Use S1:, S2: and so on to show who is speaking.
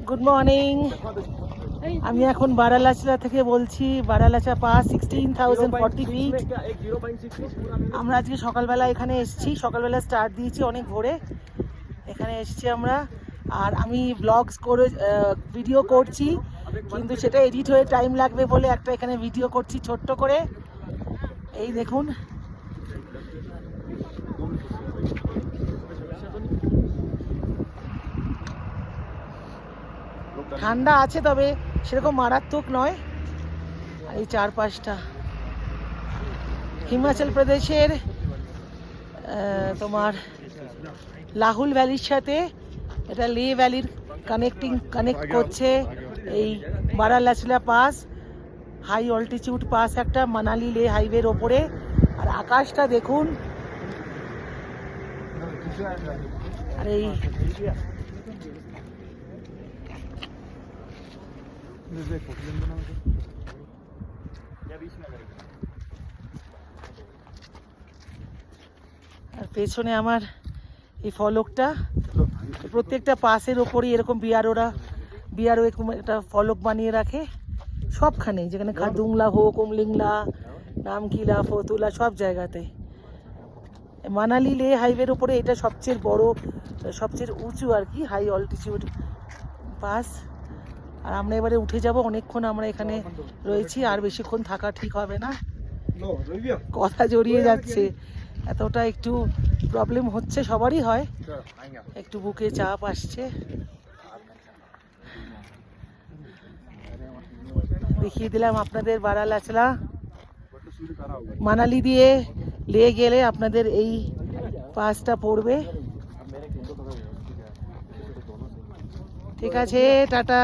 S1: Good morning. আমি এখন বারালাচলা থেকে বলছি। Baralacha pass 16,040 feet. আমরা আজকে সকালবেলা এখানে এসেছি, সকালবেলা স্টার্ট দিয়েছি অনেক ভোরে এখানে এসেছি আমরা। আর আমি ব্লগস করে ভিডিও করছি, কিন্তু সেটা এডিট হয়ে টাইম লাগবে বলে একটা এখানে ভিডিও করছি ছোট্ট করে। এই দেখুন, ঠান্ডা আছে তবে সেরকম মারাত্মক নয়। আর এই চারপাশটা হিমাচল প্রদেশের তোমার লাহুল ভ্যালির সাথে এটা লে ভ্যালির কানেক্ট করছে এই Baralachala pass. High altitude pass একটা, মানালি লে হাইওয়ের ওপরে। আর আকাশটা দেখুন, আর এই আর পেছনে আমার এই ফলকটা, প্রত্যেকটা পাসের ওপরই এরকম বিআরও একটা ফলক বানিয়ে রাখে সবখানে, যেখানে খারদুংলা হোক, উমলিংলা, নামকিলা, ফতুলা, সব জায়গাতে। মানালি লে হাইওয়ের উপরে এটা সবচেয়ে বড়, সবচেয়ে উঁচু আর কি হাই অল্টিটিউড পাস। আর আমরা এবারে উঠে যাব, অনেকক্ষণ আমরা এখানে রয়েছি, আর বেশিক্ষণ থাকা ঠিক হবে না। কথা জড়িয়ে যাচ্ছে, এতটা একটু প্রবলেম হচ্ছে, সবারই হয়, একটু বুকে চাপ আসছে। দেখিয়ে দিলাম আপনাদের বারালাচলা। মানালি দিয়ে লে গেলে আপনাদের এই পাসটা পড়বে। ঠিক আছে, টাটা।